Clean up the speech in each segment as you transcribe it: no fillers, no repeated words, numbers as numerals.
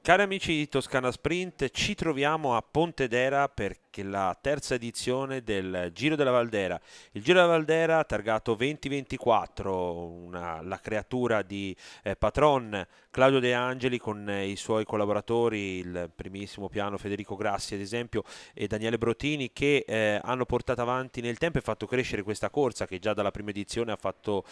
Cari amici di Toscana Sprint, ci troviamo a Pontedera perché la terza edizione del Giro della Valdera. Il Giro della Valdera targato 2024, la creatura di Patron Claudio De Angeli con i suoi collaboratori, il primissimo piano Federico Grassi ad esempio e Daniele Brotini che hanno portato avanti nel tempo e fatto crescere questa corsa che già dalla prima edizione ha fatto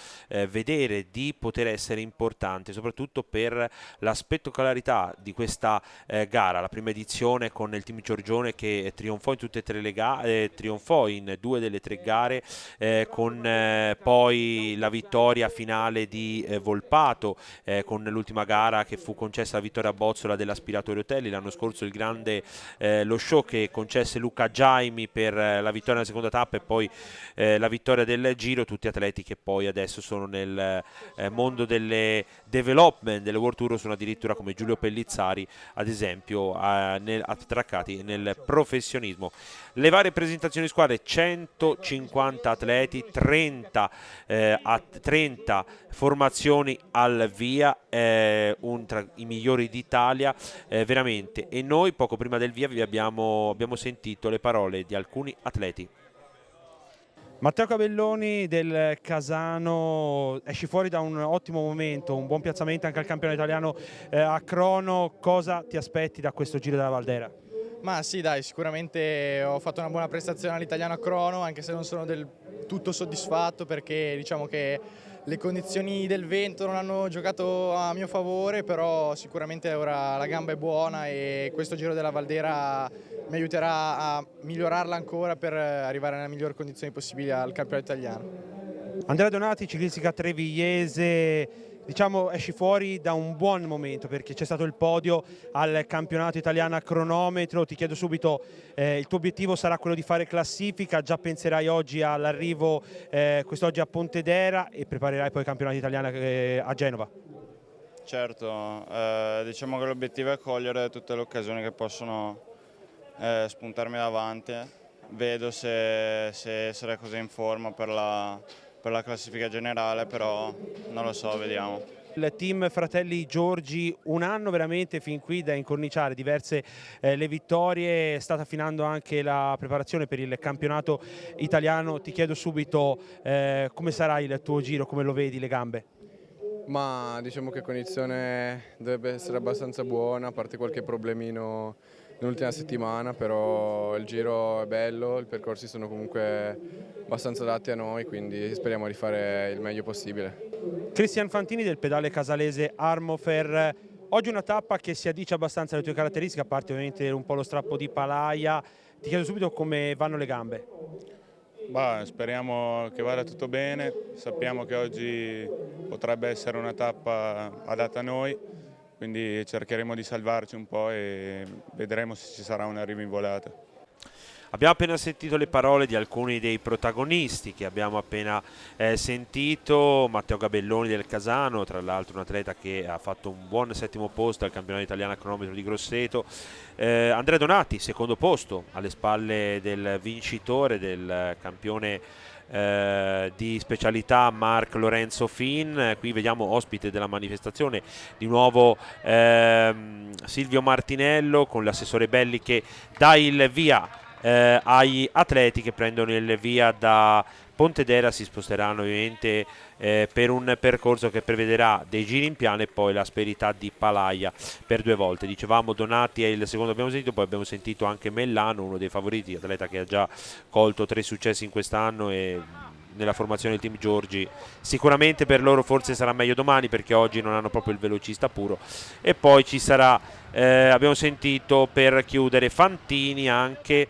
vedere di poter essere importante, soprattutto per la spettacolarità di questa gara, la prima edizione con il team Giorgione che trionfò in tutte e tre le gare, trionfò in due delle tre gare con poi la vittoria finale di Volpato con l'ultima gara che fu concessa la vittoria a Bozzola dell'Aspiratorio Hotelli, l'anno scorso il grande lo show che concesse Luca Giaimi per la vittoria nella seconda tappa e poi la vittoria del Giro, tutti atleti che poi adesso sono nel mondo delle development, delle World Tour, sono addirittura come Giulio Pellizzari ad esempio attraccati nel professionismo. Le varie presentazioni di squadre: 150 atleti, 30 formazioni al via, tra i migliori d'Italia veramente, e noi poco prima del via abbiamo sentito le parole di alcuni atleti. Matteo Cabelloni del Casano, esci fuori da un ottimo momento, un buon piazzamento anche al campionato italiano a crono. Cosa ti aspetti da questo Giro della Valdera? Ma sì, dai, sicuramente ho fatto una buona prestazione all'italiano a crono, anche se non sono del tutto soddisfatto perché diciamo che le condizioni del vento non hanno giocato a mio favore, però sicuramente ora la gamba è buona e questo Giro della Valdera mi aiuterà a migliorarla ancora per arrivare nelle migliori condizioni possibili al campionato italiano. Andrea Donati, ciclistica trevigliese, diciamo esci fuori da un buon momento perché c'è stato il podio al campionato italiano a cronometro. Ti chiedo subito, il tuo obiettivo sarà quello di fare classifica, già penserai oggi all'arrivo quest'oggi a Pontedera e preparerai poi il campionato italiano a Genova? Certo, diciamo che l'obiettivo è cogliere tutte le occasioni che possono spuntarmi davanti. Vedo se essere così in forma per la classifica generale, però non lo so, vediamo. Il team Fratelli Giorgi, un anno veramente fin qui da incorniciare, diverse le vittorie, sta affinando anche la preparazione per il campionato italiano. Ti chiedo subito come sarà il tuo giro, come lo vedi, le gambe? Ma diciamo che condizione dovrebbe essere abbastanza buona, a parte qualche problemino nell'ultima settimana, però il giro è bello, i percorsi sono comunque abbastanza adatti a noi, quindi speriamo di fare il meglio possibile. Cristian Fantini del pedale casalese Armofer, oggi una tappa che si addice abbastanza alle tue caratteristiche, a parte ovviamente un po' lo strappo di Palaia. Ti chiedo subito come vanno le gambe. Bah, speriamo che vada tutto bene, sappiamo che oggi potrebbe essere una tappa adatta a noi, quindi cercheremo di salvarci un po' e vedremo se ci sarà un arrivo in volata. Abbiamo appena sentito le parole di alcuni dei protagonisti che abbiamo appena sentito. Matteo Gabelloni del Casano, tra l'altro un atleta che ha fatto un buon settimo posto al campionato italiano a cronometro di Grosseto. Andrea Donati, secondo posto, alle spalle del vincitore, del campione di specialità Marc Lorenzo Fin. Qui vediamo ospite della manifestazione di nuovo Silvio Martinello con l'assessore Belli che dà il via agli atleti che prendono il via da Pontedera. Si sposteranno ovviamente per un percorso che prevederà dei giri in piano e poi l'asperità di Palaia per 2 volte. Dicevamo Donati è il secondo che abbiamo sentito, poi abbiamo sentito anche Mellano, uno dei favoriti, atleta che ha già colto 3 successi in quest'anno e nella formazione del team Giorgi. Sicuramente per loro forse sarà meglio domani perché oggi non hanno proprio il velocista puro. E poi ci sarà, abbiamo sentito per chiudere Fantini anche,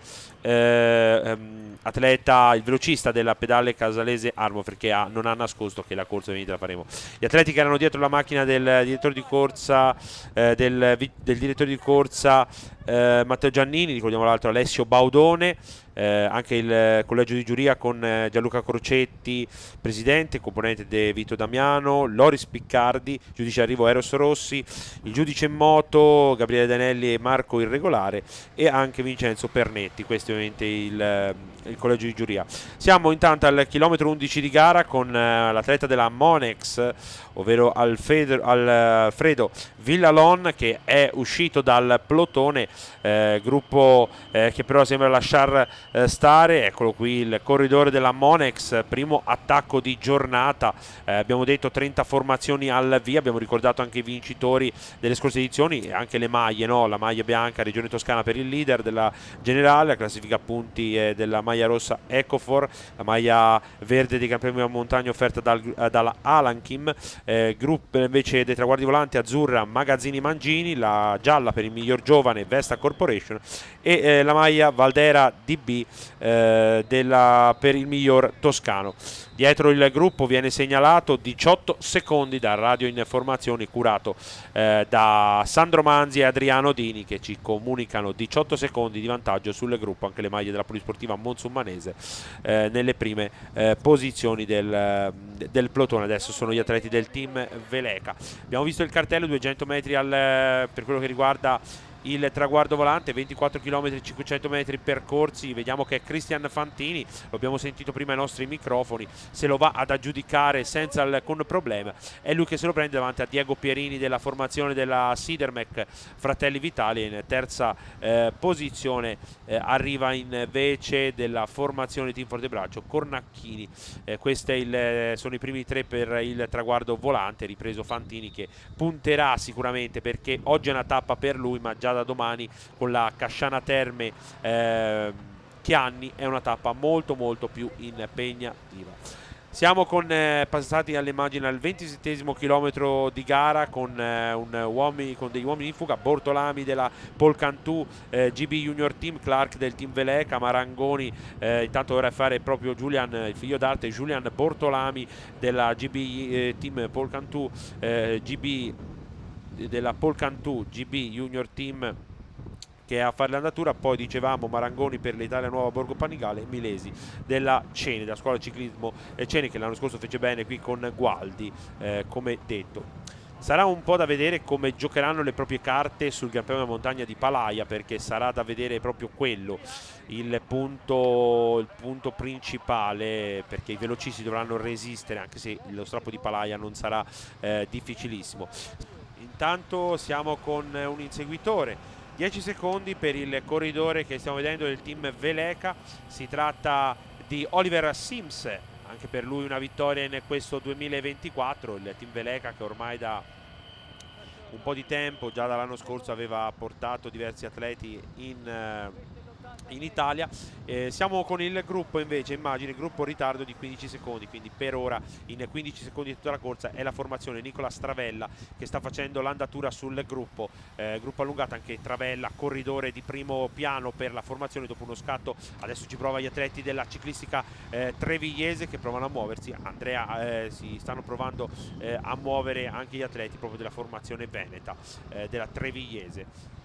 atleta, il velocista della pedale casalese Armo, perché non ha nascosto che la corsa ovviamente la faremo. Gli atleti che erano dietro la macchina del direttore di corsa, del direttore di corsa Matteo Giannini, ricordiamo l'altro Alessio Baudone, anche il collegio di giuria con Gianluca Crocetti, presidente, componente De Vito Damiano, Loris Piccardi, giudice arrivo Eros Rossi, il giudice in moto Gabriele Danelli e Marco Irregolare, e anche Vincenzo Pernetti. Questo è ovviamente il collegio di giuria. Siamo intanto al chilometro 11 di gara con l'atleta della Monex, ovvero Alfredo Villalon, che è uscito dal plotone, gruppo che però sembra lasciar stare. Eccolo qui il corridore della Monex, primo attacco di giornata, abbiamo detto 30 formazioni al via, abbiamo ricordato anche i vincitori delle scorse edizioni e anche le maglie, no? La maglia bianca Regione Toscana per il leader della generale, la classifica punti della maglia rossa Ecofor, la maglia verde dei campioni della montagna offerta dalla Alankim, gruppo invece dei traguardi volanti azzurra Magazzini Mangini, la gialla per il miglior giovane Vesta Corporation e la maglia Valdera DB per il miglior toscano. Dietro il gruppo viene segnalato 18 secondi da Radio Informazioni, curato da Sandro Manzi e Adriano Dini, che ci comunicano 18 secondi di vantaggio sul gruppo, anche le maglie della Polisportiva Monsummanese nelle prime posizioni del plotone. Adesso sono gli atleti del team Veleca. Abbiamo visto il cartello, 200 metri per quello che riguarda il traguardo volante, 24 km 500 metri percorsi. Vediamo che è Cristian Fantini, lo abbiamo sentito prima ai nostri microfoni, se lo va ad aggiudicare senza alcun problema. È lui che se lo prende davanti a Diego Pierini della formazione della Sidermec Fratelli Vitali. In terza posizione arriva invece della formazione Team Fortebraccio Cornacchini. Questi sono i primi tre per il traguardo volante, ripreso Fantini, che punterà sicuramente, perché oggi è una tappa per lui, ma già da domani con la Casciana Terme Chianni è una tappa molto più impegnativa. Siamo passati all'immagine al 27esimo chilometro di gara con degli uomini in fuga: Bortolami della Polcantù, GB Junior Team, Clark del team Veleca, Marangoni, intanto ora a fare proprio Giulian, il figlio d'arte Giulian Bortolami della GB Team Polcantù, GB della Polcantù, GB Junior Team che è a fare l'andatura. Poi dicevamo Marangoni per l'Italia Nuova Borgo Panigale, Milesi della Ceni, della scuola ciclismo Ceni, che l'anno scorso fece bene qui con Gualdi, come detto. Sarà un po' da vedere come giocheranno le proprie carte sul Gran Premio della Montagna di Palaia, perché sarà da vedere proprio quello il punto principale, perché i velocisti dovranno resistere, anche se lo strappo di Palaia non sarà difficilissimo. Intanto siamo con un inseguitore, 10 secondi per il corridore che stiamo vedendo del team Veleca. Si tratta di Oliver Sims, anche per lui una vittoria in questo 2024. Il team Veleca, che ormai da un po' di tempo, già dall'anno scorso, aveva portato diversi atleti in Italia. Siamo con il gruppo invece, immagine, gruppo ritardo di 15 secondi, quindi per ora in 15 secondi di tutta la corsa è la formazione Nicola Stravella che sta facendo l'andatura sul gruppo, gruppo allungato, anche Travella corridore di primo piano per la formazione dopo uno scatto. Adesso ci prova gli atleti della ciclistica trevigliese che provano a muoversi. Andrea, si stanno provando a muovere anche gli atleti proprio della formazione veneta della trevigliese.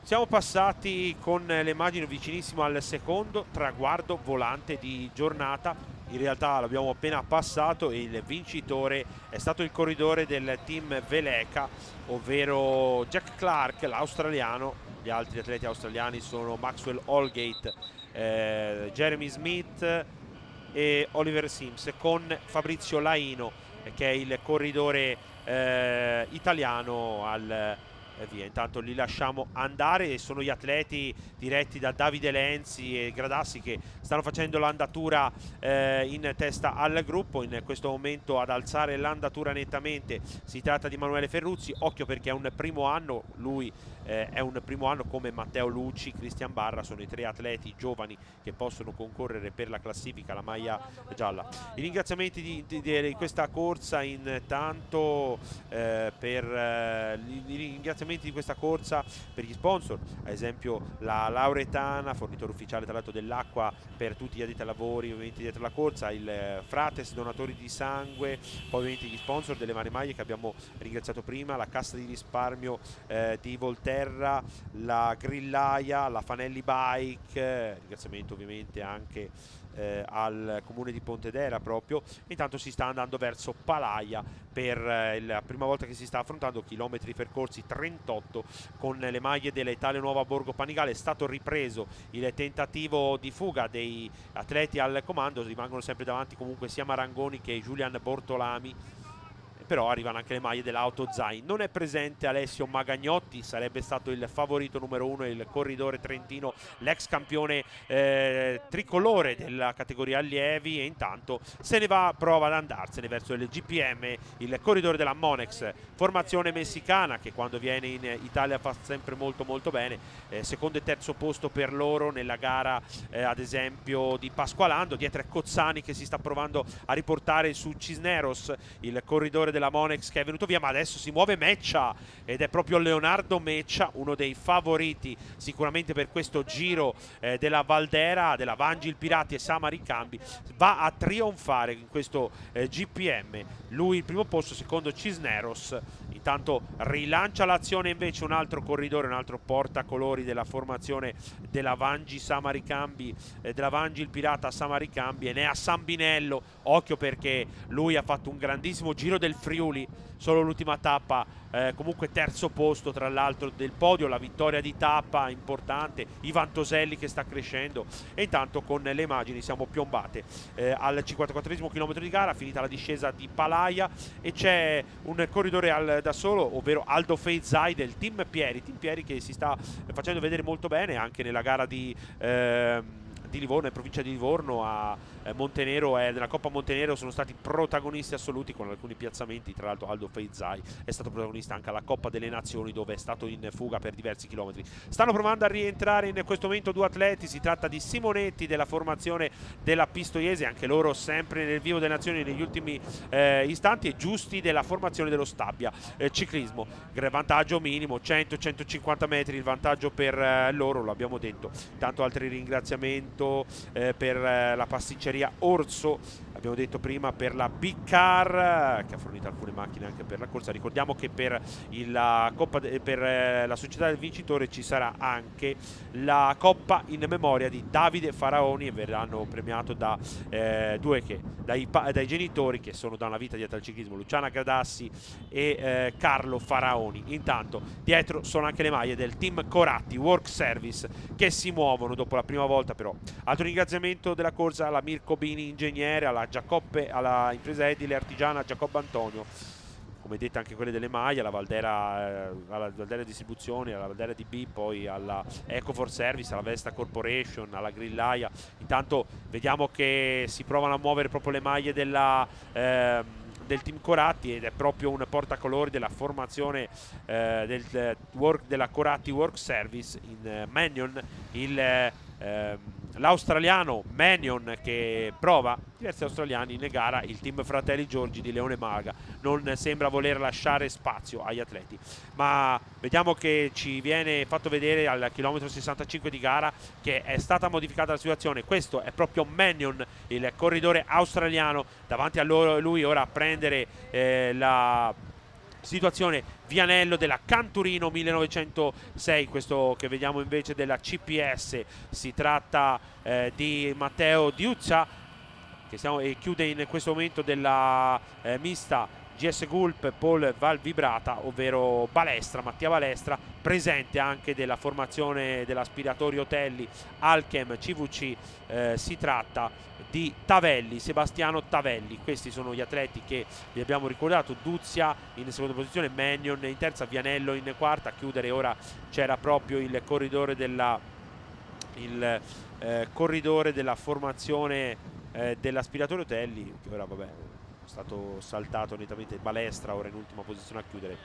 Siamo passati con le immagini vicinissimo al secondo traguardo volante di giornata. In realtà l'abbiamo appena passato e il vincitore è stato il corridore del team Veleca, ovvero Jack Clark, l'australiano. Gli altri atleti australiani sono Maxwell Holgate, Jeremy Smith e Oliver Sims, con Fabrizio Laino che è il corridore italiano al via. Intanto li lasciamo andare, sono gli atleti diretti da Davide Lenzi e Gradassi che stanno facendo l'andatura in testa al gruppo. In questo momento ad alzare l'andatura nettamente si tratta di Manuele Ferruzzi. Occhio, perché è un primo anno, lui è un primo anno come Matteo Lucci, Cristian Barra, sono i tre atleti giovani che possono concorrere per la classifica, la maglia gialla. I ringraziamenti di questa corsa intanto per i ringraziamenti ringraziamenti di questa corsa per gli sponsor, ad esempio la Lauretana, fornitore ufficiale tra l'altro dell'acqua per tutti gli addetti ai lavori ovviamente dietro la corsa, il Frates, donatori di sangue, poi ovviamente gli sponsor delle varie maglie che abbiamo ringraziato prima, la Cassa di risparmio di Volterra, la Grillaia, la Fanelli Bike, ringraziamento ovviamente anche al comune di Pontedera proprio. Intanto si sta andando verso Palaia per la prima volta che si sta affrontando, chilometri percorsi 38 con le maglie dell'Italia Nuova Borgo Panigale. È stato ripreso il tentativo di fuga dei atleti al comando, rimangono sempre davanti comunque sia Marangoni che Julian Bortolami, però arrivano anche le maglie dell'Auto Zain. Non è presente Alessio Magagnotti, sarebbe stato il favorito numero 1, il corridore trentino, l'ex campione tricolore della categoria allievi, e intanto se ne va, prova ad andarsene verso il GPM, il corridore della Monex, formazione messicana che quando viene in Italia fa sempre molto bene, secondo e terzo posto per loro nella gara ad esempio di Pasqualando, dietro è Cozzani che si sta provando a riportare su Cisneros, il corridore della Monex che è venuto via, ma adesso si muove Meccia ed è proprio Leonardo Meccia, uno dei favoriti sicuramente per questo giro della Valdera, della Vangi il Pirati e Samari Cambi, va a trionfare in questo GPM, lui il primo posto, secondo Cisneros. Intanto rilancia l'azione invece un altro corridore, un altro portacolori della formazione della Vangi Samari Cambi, della Vangi il Pirata Samari Cambi, e ne ha Sambinello, occhio perché lui ha fatto un grandissimo giro del Friuli, solo l'ultima tappa, comunque terzo posto tra l'altro del podio, la vittoria di tappa importante, Ivan Toselli che sta crescendo. E intanto con le immagini siamo piombate al 54esimo chilometro di gara, finita la discesa di Palaia, e c'è un corridore da solo, ovvero Aldo Feizai del Team Pieri che si sta facendo vedere molto bene anche nella gara di Livorno, in provincia di Livorno, a Montenero, nella Coppa Montenero sono stati protagonisti assoluti con alcuni piazzamenti. Tra l'altro Aldo Feizai è stato protagonista anche alla Coppa delle Nazioni, dove è stato in fuga per diversi chilometri. Stanno provando a rientrare in questo momento due atleti, si tratta di Simonetti della formazione della Pistoiese, anche loro sempre nel vivo delle Nazioni negli ultimi istanti, e Giusti della formazione dello Stabia Ciclismo. Vantaggio minimo 100-150 metri il vantaggio per loro, lo abbiamo detto. Tanto altri ringraziamenti per la pasticceria Orso, abbiamo detto prima, per la Big Car che ha fornito alcune macchine anche per la corsa. Ricordiamo che per la società del vincitore ci sarà anche la coppa in memoria di Davide Faraoni, e verranno premiato dai genitori che sono da una vita dietro al ciclismo, Luciana Gradassi e Carlo Faraoni. Intanto dietro sono anche le maglie del team Coratti Work Service che si muovono dopo la prima volta. Però altro ringraziamento della corsa alla Mirko Bini ingegnere, alla impresa edile artigiana Giacobbe Antonio, come detto anche quelle delle maglie, alla Valdera Distribuzione, alla Valdera DB, poi alla Ecofor Service, alla Vesta Corporation, alla Grillaia. Intanto vediamo che si provano a muovere proprio le maglie del team Coratti, ed è proprio un portacolori della formazione della Coratti Work Service in Mannion, l'australiano Mannion, che prova diversi australiani in gara. Il team Fratelli Giorgi di Leone Maga non sembra voler lasciare spazio agli atleti, ma vediamo che ci viene fatto vedere al chilometro 65 di gara che è stata modificata la situazione. Questo è proprio Mannion, il corridore australiano, davanti a lui ora a prendere la situazione Vianello della Canturino 1906, questo che vediamo invece della CPS. Si tratta di Matteo Diuzza e chiude in questo momento della mista GS Gulp Paul Valvibrata, ovvero Mattia Balestra, presente anche della formazione dell'Aspiratorio Otelli Alchem CVC. Si tratta di Sebastiano Tavelli. Questi sono gli atleti che vi abbiamo ricordato: Duzia in seconda posizione, Mannion in terza, Vianello in quarta. A chiudere ora c'era proprio il corridore della formazione dell'Aspiratorio Otelli, che ora vabbè è stato saltato nettamente, Balestra ora in ultima posizione a chiudere.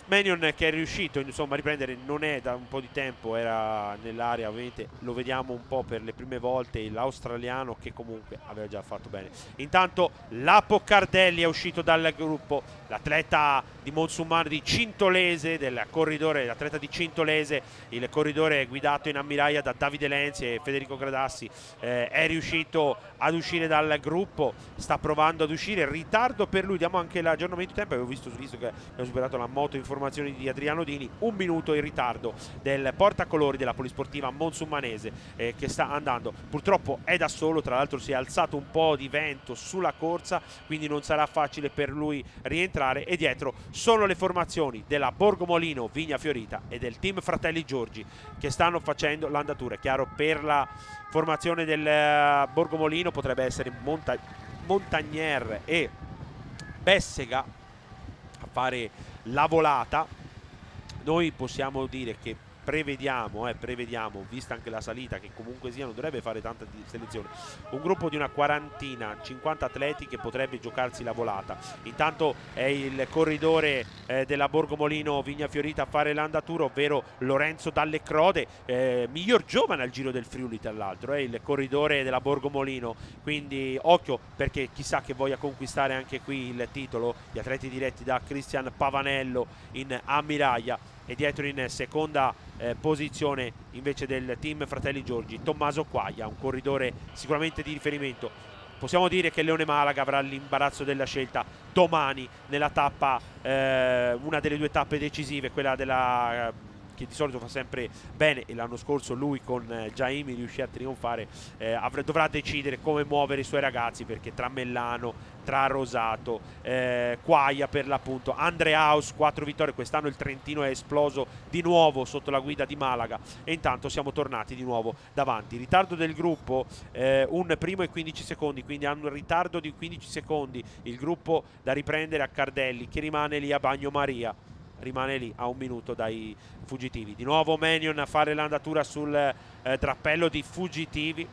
Manion che è riuscito insomma a riprendere, non è da un po' di tempo, era nell'area, ovviamente lo vediamo un po' per le prime volte, l'australiano che comunque aveva già fatto bene. Intanto Lapo Cardelli è uscito dal gruppo, l'atleta di Monsummano di Cintolese, del corridore, l'atleta di Cintolese, il corridore guidato in ammiraglia da Davide Lenzi e Federico Gradassi, è riuscito ad uscire dal gruppo, sta provando ad uscire, ritardo per lui, diamo anche l'aggiornamento di tempo, avevo visto che abbiamo superato la moto informazioni di Adriano Dini, 1 minuto in ritardo del portacolori della polisportiva monsummanese, che sta andando, purtroppo è da solo, tra l'altro si è alzato un po' di vento sulla corsa, quindi non sarà facile per lui rientrare, e dietro sono le formazioni della Borgomolino Vigna Fiorita e del team Fratelli Giorgi che stanno facendo l'andatura. È chiaro, per la formazione del Borgomolino potrebbe essere Montagnier e Bessega a fare la volata. Noi possiamo dire che prevediamo, vista anche la salita, che comunque sia non dovrebbe fare tanta selezione, un gruppo di una quarantina, 50 atleti che potrebbe giocarsi la volata. Intanto è il corridore della Borgomolino Vigna Fiorita a fare l'andatura, ovvero Lorenzo Dalle Crode, miglior giovane al Giro del Friuli, tra l'altro è il corridore della Borgomolino, quindi occhio, perché chissà che voglia conquistare anche qui il titolo. Gli atleti diretti da Cristian Pavanello in ammiraglia, e dietro in seconda posizione invece del team Fratelli Giorgi Tommaso Quaglia, un corridore sicuramente di riferimento. Possiamo dire che Leone Malaga avrà l'imbarazzo della scelta domani nella tappa, una delle 2 tappe decisive, quella della che di solito fa sempre bene, e l'anno scorso lui con Jaimi riuscì a trionfare, dovrà decidere come muovere i suoi ragazzi, perché tra Mellano, tra Rosato, Quaglia per l'appunto, Andreaus 4 vittorie, quest'anno il Trentino è esploso di nuovo sotto la guida di Malaga, e intanto siamo tornati di nuovo davanti. Ritardo del gruppo, un primo e 15 secondi, quindi hanno un ritardo di 15 secondi il gruppo da riprendere a Cardelli, che rimane lì a Bagnomaria, rimane lì a 1 minuto dai fuggitivi. Di nuovo Manion a fare l'andatura sul drappello di fuggitivi.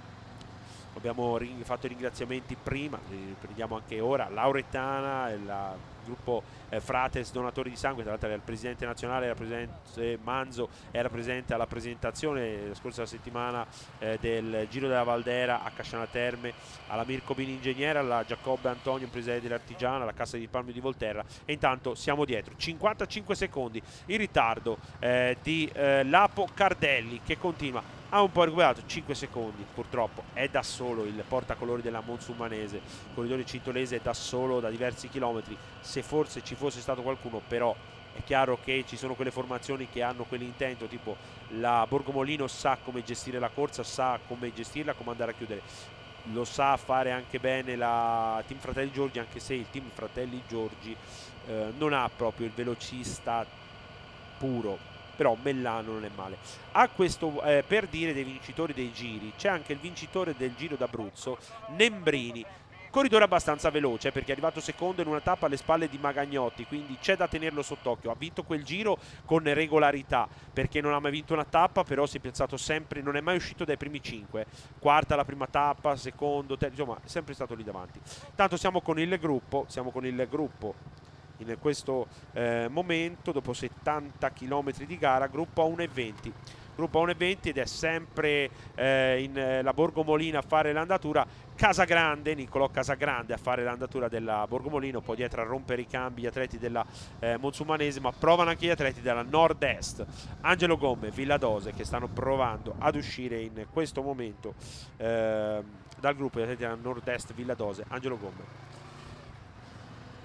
Abbiamo fatto i ringraziamenti prima, li riprendiamo anche ora. Lauretana, il gruppo Frates Donatori di Sangue, tra l'altro era il presidente nazionale, era presente Manzo, era presente alla presentazione la scorsa settimana del Giro della Valdera a Casciana Terme, alla Mirko Bini Ingegnere, alla Giacobbe Antonio, impresa dell'Artigiana, alla Cassa di Palmi di Volterra. E intanto siamo dietro, 55 secondi in ritardo di Lapo Cardelli, che continua, ha un po' recuperato, 5 secondi purtroppo, è da solo il portacolori della Monsummanese, il corridore cintolese è da solo da diversi chilometri. Se forse ci fosse stato qualcuno, però è chiaro che ci sono quelle formazioni che hanno quell'intento, tipo la Borgomolino sa come gestire la corsa, sa come gestirla, come andare a chiudere, lo sa fare anche bene la Team Fratelli Giorgi, anche se il Team Fratelli Giorgi non ha proprio il velocista puro, però Mellano non è male. A questo, per dire dei vincitori dei giri, c'è anche il vincitore del Giro d'Abruzzo, Nembrini, corridore abbastanza veloce, perché è arrivato secondo in una tappa alle spalle di Magagnotti, quindi c'è da tenerlo sott'occhio. Ha vinto quel giro con regolarità, perché non ha mai vinto una tappa, però si è piazzato sempre, non è mai uscito dai primi 5, quarta la prima tappa, secondo, insomma è sempre stato lì davanti. Tanto siamo con il gruppo in questo momento, dopo 70 km di gara, gruppo a 1,20, ed è sempre la Borgomolino a fare l'andatura, Niccolò Casagrande a fare l'andatura della Borgomolino, poi dietro a rompere i cambi gli atleti della Monsummanese, ma provano anche gli atleti della Nord-Est, Angelo Gomme, Villadose, che stanno provando ad uscire in questo momento dal gruppo gli atleti della Nord-Est, Villadose, Angelo Gomme.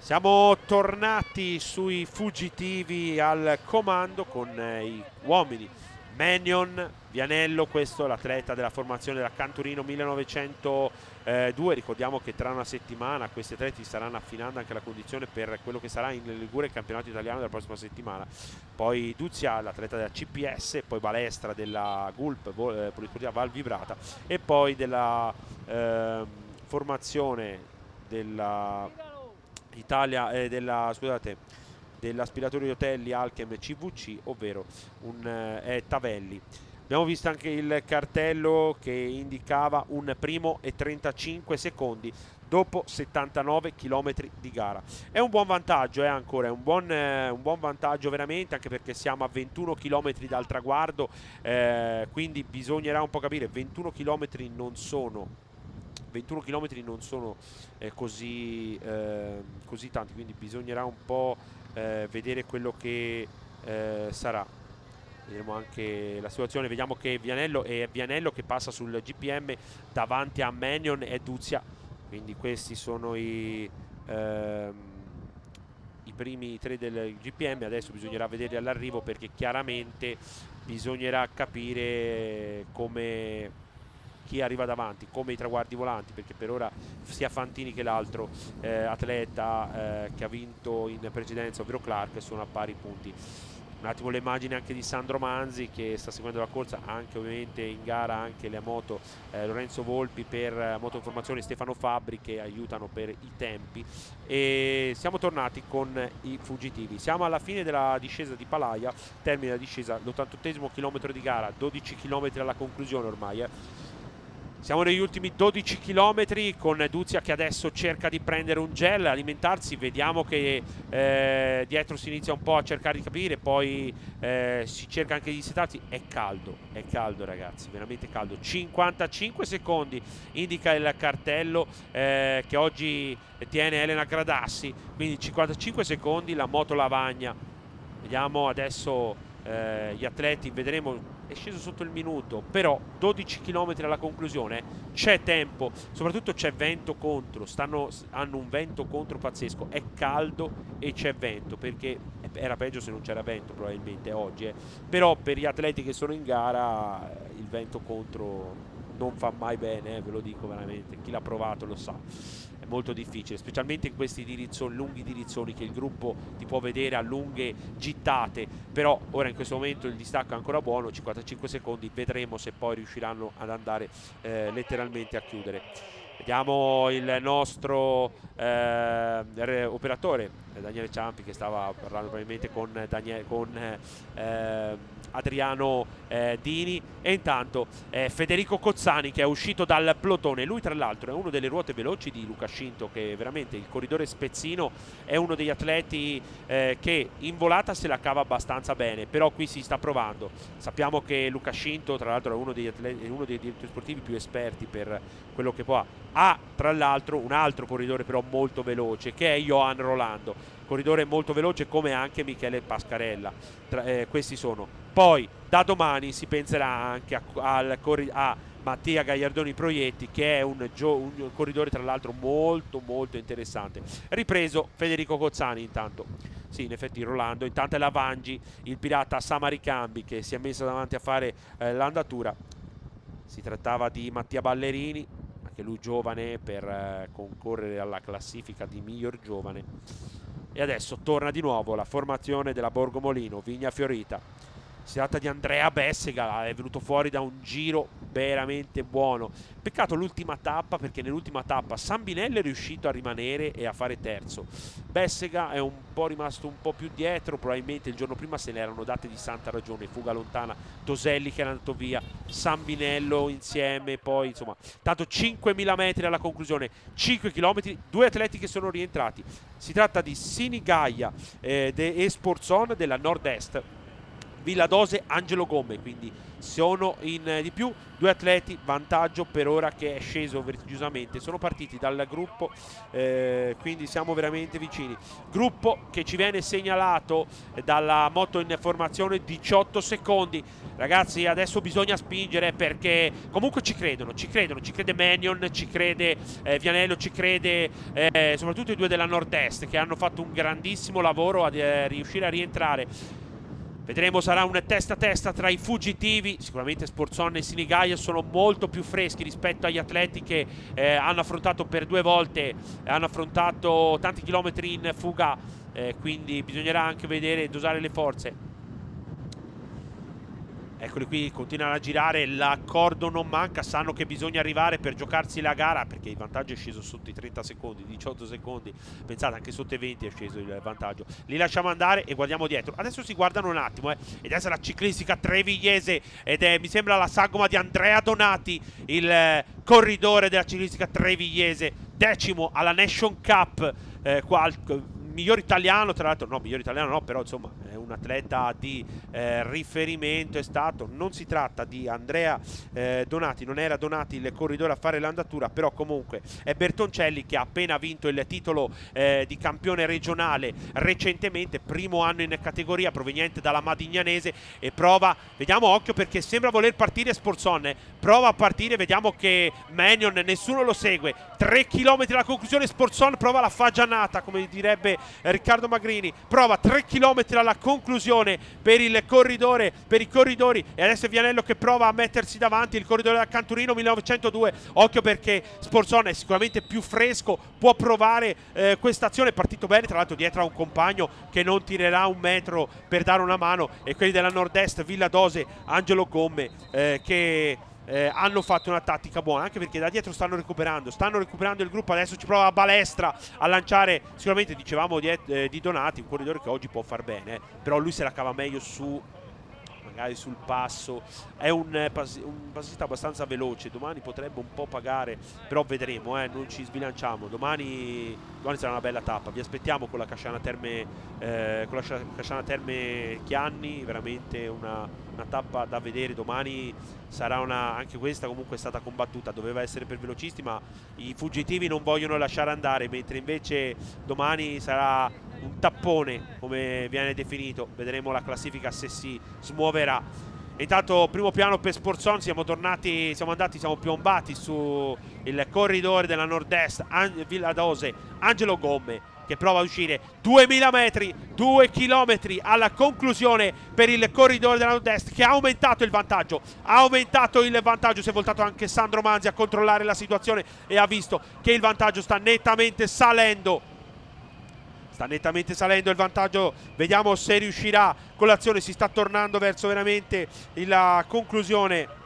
Siamo tornati sui fuggitivi al comando con i uomini. Manion, Vianello, questo è l'atleta della formazione della Canturino 1902. Ricordiamo che tra una settimana questi atleti staranno affinando anche la condizione per quello che sarà in Liguria il campionato italiano della prossima settimana. Poi Duzia, l'atleta della CPS, poi Balestra della Gulp, Polisportiva Val Vibrata, e poi della formazione della dell'aspiratore Otelli Alchem CVC, ovvero è Tavelli. Abbiamo visto anche il cartello che indicava un primo e 35 secondi dopo 79 km di gara. È un buon vantaggio, ancora, è un buon vantaggio veramente, anche perché siamo a 21 km dal traguardo, quindi bisognerà un po' capire, 21 km non sono così tanti, quindi bisognerà un po' vedere quello che sarà. Vedremo anche la situazione, vediamo che Vianello che passa sul GPM davanti a Mannion e Duzia, quindi questi sono i primi 3 del GPM. Adesso bisognerà vederli all'arrivo, perché chiaramente bisognerà capire chi arriva davanti, come i traguardi volanti, perché per ora sia Fantini che l'altro atleta che ha vinto in precedenza, ovvero Clark, sono a pari punti. Un attimo le immagini anche di Sandro Manzi, che sta seguendo la corsa, anche ovviamente in gara anche le moto, Lorenzo Volpi per Motoinformazione, Stefano Fabbri che aiutano per i tempi. E siamo tornati con i fuggitivi, siamo alla fine della discesa di Palaia, termine la discesa, l'88esimo chilometro di gara, 12 km alla conclusione ormai. Siamo negli ultimi 12 km con Duzia che adesso cerca di prendere un gel, alimentarsi, vediamo che dietro si inizia un po' a cercare di capire, poi si cerca anche di setarsi. È caldo ragazzi, veramente caldo. 55 secondi indica il cartello che oggi tiene Elena Gradassi, quindi 55 secondi, la moto lavagna. Vediamo adesso gli atleti, vedremo, è sceso sotto il minuto, però 12 km alla conclusione, c'è tempo, soprattutto c'è vento contro, hanno un vento contro pazzesco, è caldo e c'è vento, perché era peggio se non c'era vento probabilmente oggi, però per gli atleti che sono in gara il vento contro non fa mai bene, ve lo dico veramente, chi l'ha provato lo sa. Molto difficile, specialmente in questi lunghi dirizzoni che il gruppo ti può vedere a lunghe gittate, però ora in questo momento il distacco è ancora buono, 55 secondi, vedremo se poi riusciranno ad andare letteralmente a chiudere. Vediamo il nostro operatore Daniele Ciampi, che stava parlando probabilmente con Adriano Dini, e intanto Federico Cozzani che è uscito dal plotone. Lui tra l'altro è uno delle ruote veloci di Luca Scinto, che veramente il corridore spezzino, è uno degli atleti che in volata se la cava abbastanza bene, però qui si sta provando. Sappiamo che Luca Scinto tra l'altro è uno dei direttori sportivi più esperti per quello che può. Ha tra l'altro un altro corridore però molto veloce, che è Johan Rolando, corridore molto veloce, come anche Michele Pascarella. Questi sono. Poi da domani si penserà anche a Mattia Gagliardoni Proietti, che è un corridore tra l'altro molto molto interessante. Ripreso Federico Cozzani intanto. Sì, in effetti Rolando, intanto è la Vangi, il pirata Samaricambi, che si è messo davanti a fare l'andatura. Si trattava di Mattia Ballerini, anche lui giovane, per concorrere alla classifica di miglior giovane. E adesso torna di nuovo la formazione della Borgomolino, Vigna Fiorita. Si tratta di Andrea Bessega, è venuto fuori da un giro veramente buono. Peccato l'ultima tappa, perché nell'ultima tappa Sambinelli è riuscito a rimanere e a fare terzo. Bessega è rimasto un po' più dietro, probabilmente il giorno prima se ne erano date di santa ragione, fuga lontana, Toselli che era andato via, Sambinello insieme, poi insomma, tanto 5.000 metri alla conclusione, 5 km, due atleti che sono rientrati. Si tratta di Sinigaia e Sporzon della Nord-Est, Villadose, Angelo Gomme, quindi sono in di più due atleti, vantaggio per ora che è sceso vertiginosamente. Sono partiti dal gruppo, quindi siamo veramente vicini. Gruppo che ci viene segnalato dalla moto in formazione, 18 secondi. Ragazzi, adesso bisogna spingere, perché comunque ci crede Mannion, ci crede Vianello, ci crede soprattutto i due della Nord-Est, che hanno fatto un grandissimo lavoro a riuscire a rientrare. Vedremo, sarà un testa a testa tra i fuggitivi. Sicuramente Sporzon e Sinigaia sono molto più freschi rispetto agli atleti che hanno affrontato per 2 volte, hanno affrontato tanti chilometri in fuga, quindi bisognerà anche vedere e dosare le forze. Eccoli qui, continuano a girare, l'accordo non manca, sanno che bisogna arrivare per giocarsi la gara, perché il vantaggio è sceso sotto i 30 secondi, 18 secondi, pensate anche sotto i 20 è sceso il vantaggio. Li lasciamo andare e guardiamo dietro. Adesso si guardano un attimo, ed adesso la ciclistica trevigliese, ed è, mi sembra, la sagoma di Andrea Donati, il corridore della ciclistica trevigliese. 10° alla Nation Cup, miglior italiano, tra l'altro, no, miglior italiano no, però insomma è un atleta di riferimento, è stato, non si tratta di Andrea Donati, non era Donati il corridore a fare l'andatura, però comunque è Bertoncelli che ha appena vinto il titolo di campione regionale recentemente, primo anno in categoria, proveniente dalla Madignanese, e prova, vediamo, occhio perché sembra voler partire Sportson, prova a partire, vediamo che Manion, nessuno lo segue, 3 km alla conclusione, Sportson prova la fagianata, come direbbe Riccardo Magrini, prova 3 km alla conclusione per i corridori, e adesso è Vianello che prova a mettersi davanti, il corridore da Canturino 1902, occhio perché Sportson è sicuramente più fresco, può provare questa azione, è partito bene, tra l'altro dietro a un compagno che non tirerà un metro per dare una mano, e quelli della Nord-Est, Villadose, Angelo Gomme, che hanno fatto una tattica buona, anche perché da dietro stanno recuperando il gruppo. Adesso ci prova Balestra a lanciare, sicuramente dicevamo di Donati, un corridore che oggi può far bene, però lui se la cava meglio magari sul passo, è un passista abbastanza veloce, domani potrebbe un po' pagare, però vedremo, non ci sbilanciamo, domani sarà una bella tappa, vi aspettiamo con la Casciana Terme Chianni, veramente una tappa da vedere, domani sarà anche questa comunque è stata combattuta, doveva essere per velocisti ma i fuggitivi non vogliono lasciare andare, mentre invece domani sarà un tappone come viene definito, vedremo la classifica se si smuoverà. Intanto primo piano per Sportson, siamo piombati su il corridore della Nord-Est, Villadose, Angelo Gomme che prova a uscire, 2000 metri, 2 chilometri alla conclusione per il corridore della Nord-Est, che ha aumentato il vantaggio, si è voltato anche Sandro Manzi a controllare la situazione e ha visto che il vantaggio sta nettamente salendo il vantaggio, vediamo se riuscirà con l'azione, si sta tornando verso veramente la conclusione.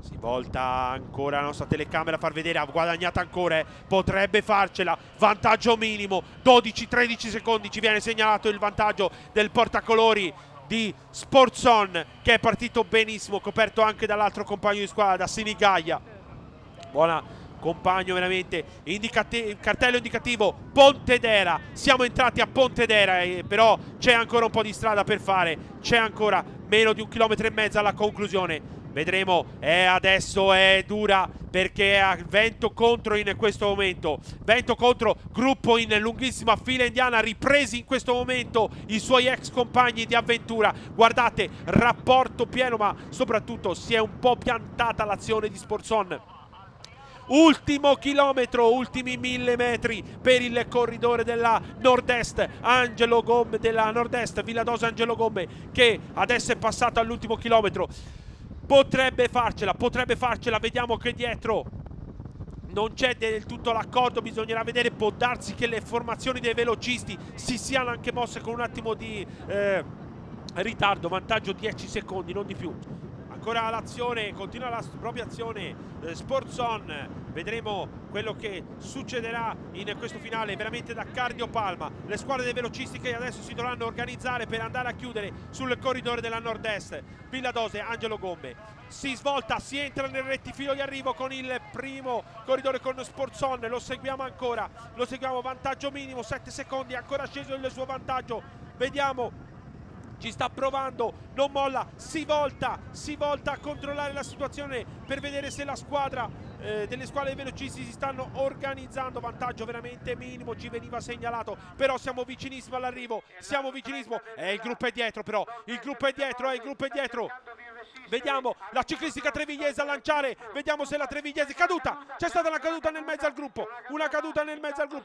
Si volta ancora la nostra telecamera a far vedere, ha guadagnato ancora, potrebbe farcela, vantaggio minimo, 12-13 secondi, ci viene segnalato il vantaggio del portacolori di Sportson, che è partito benissimo, coperto anche dall'altro compagno di squadra, da Sinigaia. Buona compagno veramente, cartello indicativo Pontedera, siamo entrati a Pontedera, però c'è ancora un po' di strada per fare, c'è ancora meno di 1,5 km alla conclusione, vedremo, adesso è dura perché ha vento contro in questo momento, vento contro, gruppo in lunghissima fila indiana, ripresi in questo momento i suoi ex compagni di avventura, guardate, rapporto pieno, ma soprattutto si è un po' piantata l'azione di Sportson. Ultimo chilometro, ultimi 1000 metri per il corridore della Nord-Est, Angelo Gomme della Nord-Est, Villadose Angelo Gomme, che adesso è passato all'ultimo chilometro, potrebbe farcela, vediamo che dietro non c'è del tutto l'accordo, bisognerà vedere, può darsi che le formazioni dei velocisti si siano anche mosse con un attimo di ritardo, vantaggio 10 secondi, non di più. Ancora l'azione, continua la propria azione Sportson, vedremo quello che succederà in questo finale veramente da cardiopalma. Le squadre dei velocisti che adesso si dovranno organizzare per andare a chiudere sul corridore della Nord-Est. Villadose, Angelo Gomme, si svolta, si entra nel rettifilo di arrivo con il primo corridore, con Sportson, lo seguiamo ancora, vantaggio minimo, 7 secondi, ancora sceso il suo vantaggio, vediamo, ci sta provando, non molla, si volta a controllare la situazione per vedere se la squadra delle squadre velocisti si stanno organizzando, vantaggio veramente minimo, ci veniva segnalato, però siamo vicinissimo all'arrivo, il gruppo è dietro, però il gruppo è dietro, vediamo la ciclistica trevigliese a lanciare, vediamo se la trevigliese caduta, c'è stata una caduta nel mezzo al gruppo,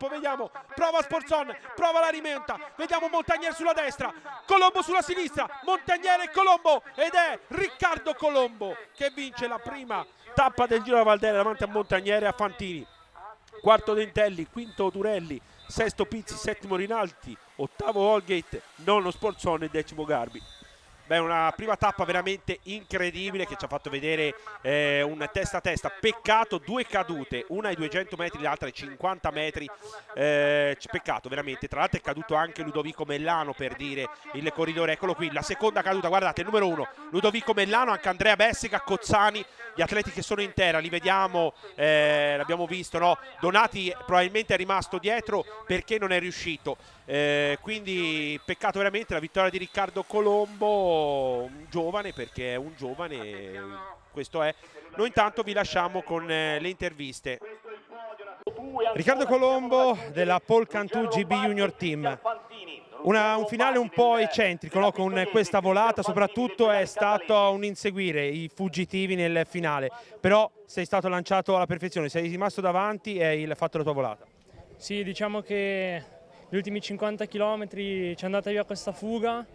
vediamo, prova Sportson, prova la rimonta, vediamo Montagnier sulla destra, Colombo sulla sinistra, Montagnier e Colombo, ed è Riccardo Colombo che vince la prima tappa del Giro della Valdera davanti a Montagnier e a Fantini. Quarto Dentelli, quinto Durelli, sesto Pizzi, settimo Rinaldi, ottavo Holgate, nono Sportson e decimo Garbi. Beh, una prima tappa veramente incredibile che ci ha fatto vedere un testa a testa. Peccato, 2 cadute, una ai 200 metri, l'altra ai 50 metri. Peccato veramente. Tra l'altro è caduto anche Ludovico Mellano, per dire, il corridore. Eccolo qui, la seconda caduta, guardate, il numero 1, Ludovico Mellano, anche Andrea Bessica, Cozzani, gli atleti che sono in terra, li vediamo, l'abbiamo visto, no? Donati probabilmente è rimasto dietro perché non è riuscito. Quindi peccato veramente la vittoria di Riccardo Colombo, un giovane, perché è un giovane, questo è. Noi intanto vi lasciamo con le interviste. Riccardo Colombo della Paul Cantù GB Junior Team. Un finale un po' eccentrico, no? Con questa volata, soprattutto è stato un inseguire i fuggitivi nel finale, però sei stato lanciato alla perfezione, sei rimasto davanti e hai fatto la tua volata. Sì, diciamo che gli ultimi 50 km ci è andata via questa fuga,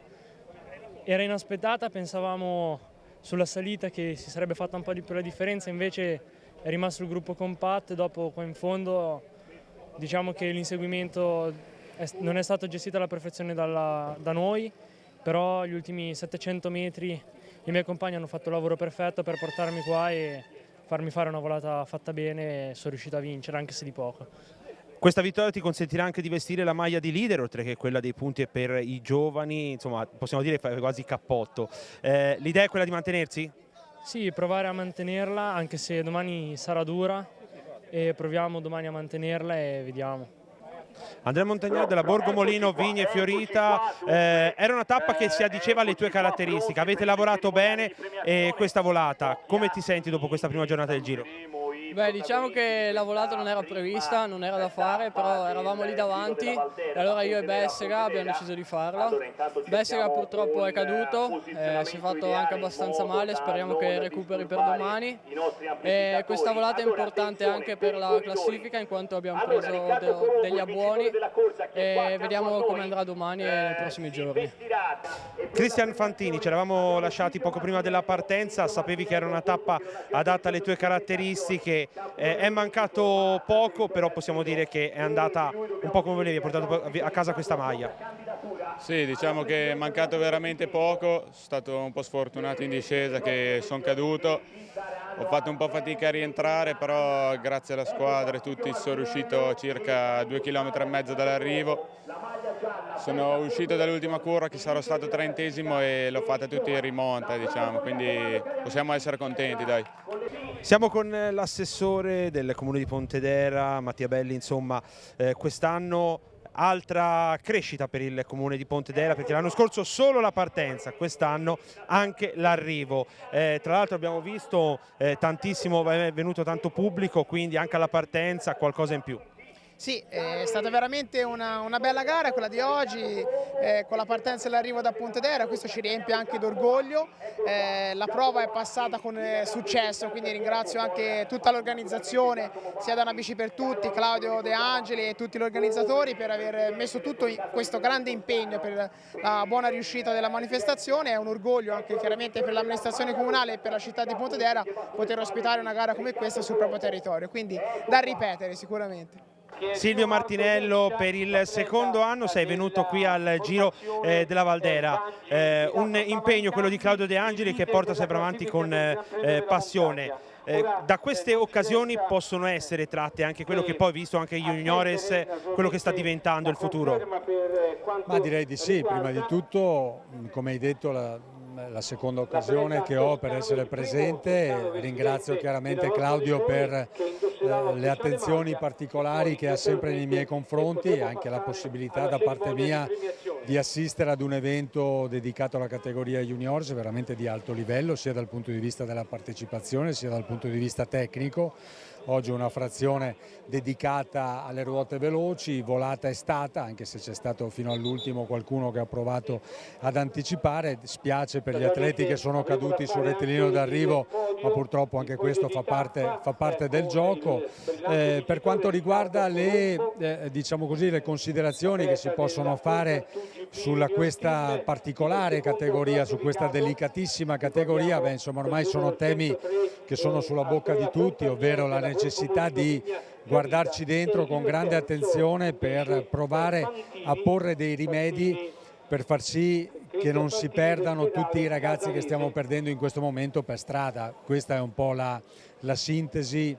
era inaspettata, pensavamo sulla salita che si sarebbe fatta un po' di più la differenza, invece è rimasto il gruppo compatto e dopo qua in fondo diciamo che l'inseguimento non è stato gestito alla perfezione da noi, però gli ultimi 700 metri i miei compagni hanno fatto il lavoro perfetto per portarmi qua e farmi fare una volata fatta bene e sono riuscito a vincere, anche se di poco. Questa vittoria ti consentirà anche di vestire la maglia di leader, oltre che quella dei punti per i giovani, insomma possiamo dire quasi cappotto. L'idea è quella di mantenersi? Sì, provare a mantenerla, anche se domani sarà dura, e proviamo domani a mantenerla e vediamo. Andrea Montagnaro della Borgo Molino, Vigne Fiorita, era una tappa che si addiceva alle tue caratteristiche, avete lavorato bene e questa volata, come ti senti dopo questa prima giornata del Giro? Beh, diciamo che la volata non era prevista, non era da fare, però eravamo lì davanti e allora io e Bessega abbiamo deciso di farla. Bessega purtroppo è caduto, si è fatto anche abbastanza male, speriamo che recuperi per domani. E questa volata è importante anche per la classifica in quanto abbiamo preso degli abbuoni e vediamo come andrà domani e nei prossimi giorni. Cristian Fantini, ci eravamo lasciati poco prima della partenza, sapevi che era una tappa adatta alle tue caratteristiche. È mancato poco, però possiamo dire che è andata un po' come volevi, hai portato a casa questa maglia. Sì, diciamo che è mancato veramente poco, sono stato un po' sfortunato in discesa che sono caduto, ho fatto un po' fatica a rientrare, però grazie alla squadra e tutti sono riuscito circa 2,5 km dall'arrivo. Sono uscito dall'ultima curva che sarò stato 30esimo e l'ho fatta tutti in rimonta, diciamo, quindi possiamo essere contenti, dai. Siamo con l'assessore del comune di Pontedera, Mattia Belli, insomma quest'anno altra crescita per il comune di Pontedera, perché l'anno scorso solo la partenza, quest'anno anche l'arrivo. Tra l'altro abbiamo visto tantissimo, è venuto tanto pubblico, quindi anche alla partenza qualcosa in più. Sì, è stata veramente una bella gara quella di oggi, con la partenza e l'arrivo da Pontedera, questo ci riempie anche d'orgoglio. La prova è passata con successo, quindi ringrazio anche tutta l'organizzazione, sia da Una Bici per Tutti, Claudio De Angeli e tutti gli organizzatori per aver messo tutto questo grande impegno per la buona riuscita della manifestazione. È un orgoglio anche chiaramente per l'amministrazione comunale e per la città di Pontedera poter ospitare una gara come questa sul proprio territorio, quindi da ripetere sicuramente. Silvio Martinello, per il secondo anno sei venuto qui al Giro della Valdera, un impegno, quello di Claudio De Angeli, che porta sempre avanti con passione. Da queste occasioni possono essere tratte anche quello che poi, visto anche gli juniores, quello che sta diventando il futuro? Ma direi di sì, prima di tutto, come hai detto, la seconda occasione che ho per essere presente. Ringrazio chiaramente Claudio per le attenzioni particolari che ha sempre nei miei confronti e anche la possibilità da parte mia di assistere ad un evento dedicato alla categoria juniors veramente di alto livello, sia dal punto di vista della partecipazione sia dal punto di vista tecnico. Oggi una frazione dedicata alle ruote veloci, volata è stata, anche se c'è stato fino all'ultimo qualcuno che ha provato ad anticipare. Spiace per gli atleti che sono caduti sul rettilineo d'arrivo, ma purtroppo anche questo fa parte del gioco. Per quanto riguarda diciamo così, le considerazioni che si possono fare su questa particolare categoria, su questa delicatissima categoria, beh, insomma, ormai sono temi che sono sulla bocca di tutti, ovvero la necessità di guardarci dentro con grande attenzione per provare a porre dei rimedi per far sì che non si perdano tutti i ragazzi che stiamo perdendo in questo momento per strada. Questa è un po' la sintesi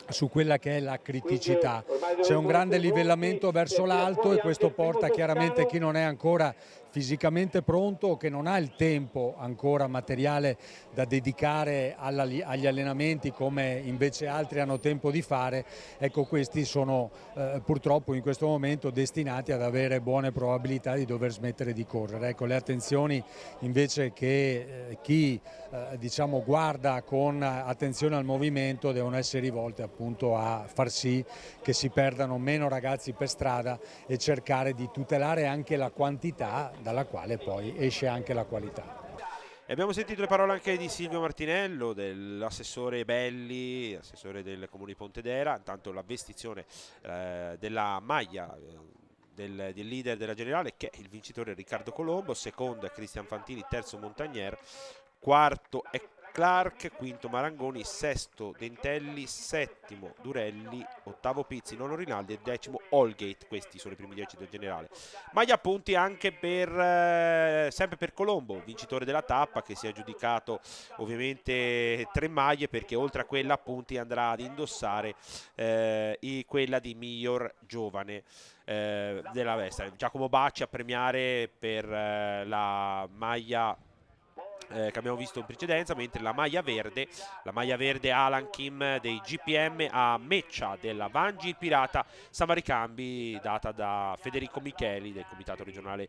su quella che è la criticità. C'è un grande livellamento verso l'alto e questo porta chiaramente chi non è ancora fisicamente pronto o che non ha il tempo ancora materiale da dedicare agli allenamenti come invece altri hanno tempo di fare, ecco, questi sono purtroppo in questo momento destinati ad avere buone probabilità di dover smettere di correre. Ecco, le attenzioni invece che chi diciamo guarda con attenzione al movimento devono essere rivolte appunto a far sì che si perdano meno ragazzi per strada e cercare di tutelare anche la quantità dalla quale poi esce anche la qualità. E abbiamo sentito le parole anche di Silvio Martinello, dell'assessore Belli, assessore del comune di Pontedera. Intanto la vestizione della maglia del leader della generale, che è il vincitore Riccardo Colombo, secondo è Cristian Fantini, terzo Montagnier, quarto è Clark, quinto Marangoni, sesto Dentelli, settimo Durelli, ottavo Pizzi, nono Rinaldi e decimo Holgate. Questi sono i primi 10 del generale. Maglia appunti anche sempre per Colombo, vincitore della tappa, che si è aggiudicato ovviamente 3 maglie, perché oltre a quella appunti andrà ad indossare quella di miglior giovane della Vespa. Giacomo Bacci a premiare per la maglia che abbiamo visto in precedenza, mentre la maglia verde Alan Kim dei GPM a Meccia della Vangi il Pirata Samaricambi, data da Federico Micheli del comitato regionale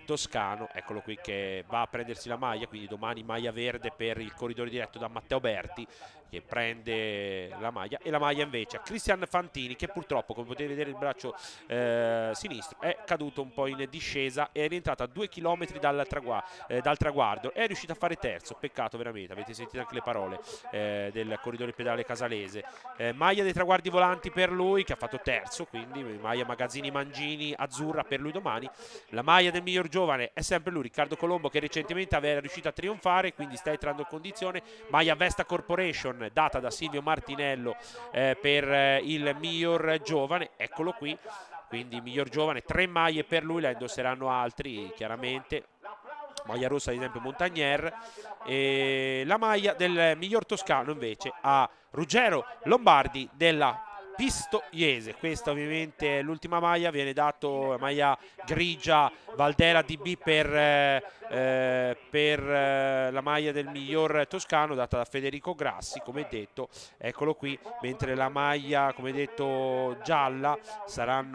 toscano. Eccolo qui che va a prendersi la maglia, quindi domani maglia verde per il corridore diretto da Matteo Berti, che prende la maglia, e la maglia invece a Cristian Fantini, che purtroppo, come potete vedere, il braccio sinistro è caduto un po' in discesa e è rientrato a 2 km dal traguardo, è riuscito a fare terzo. Peccato veramente, avete sentito anche le parole del corridore pedale casalese. Maglia dei traguardi volanti per lui, che ha fatto terzo, quindi maglia Magazzini Mangini azzurra per lui domani. La maglia del miglior giovane è sempre lui, Riccardo Colombo, che recentemente aveva riuscito a trionfare, quindi sta entrando in condizione. Maglia Vesta Corporation data da Silvio Martinello per il miglior giovane, eccolo qui, quindi miglior giovane, 3 maglie per lui, la indosseranno altri chiaramente. Maglia rossa ad esempio Montagnier, e la maglia del miglior toscano invece a Ruggero Lombardi della Pistoiese. Questa ovviamente è l'ultima maglia, viene dato maglia grigia Valdera DB per la maglia del miglior toscano data da Federico Grassi, come detto, eccolo qui, mentre la maglia, come detto, gialla sarà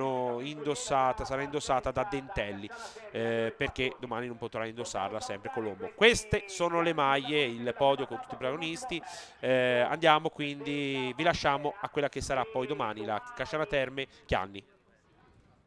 indossata da Dentelli, perché domani non potrà indossarla sempre Colombo. Queste sono le maglie, il podio con tutti i protagonisti. Andiamo quindi, vi lasciamo a quella che sarà poi domani la Casciana Terme Chianni.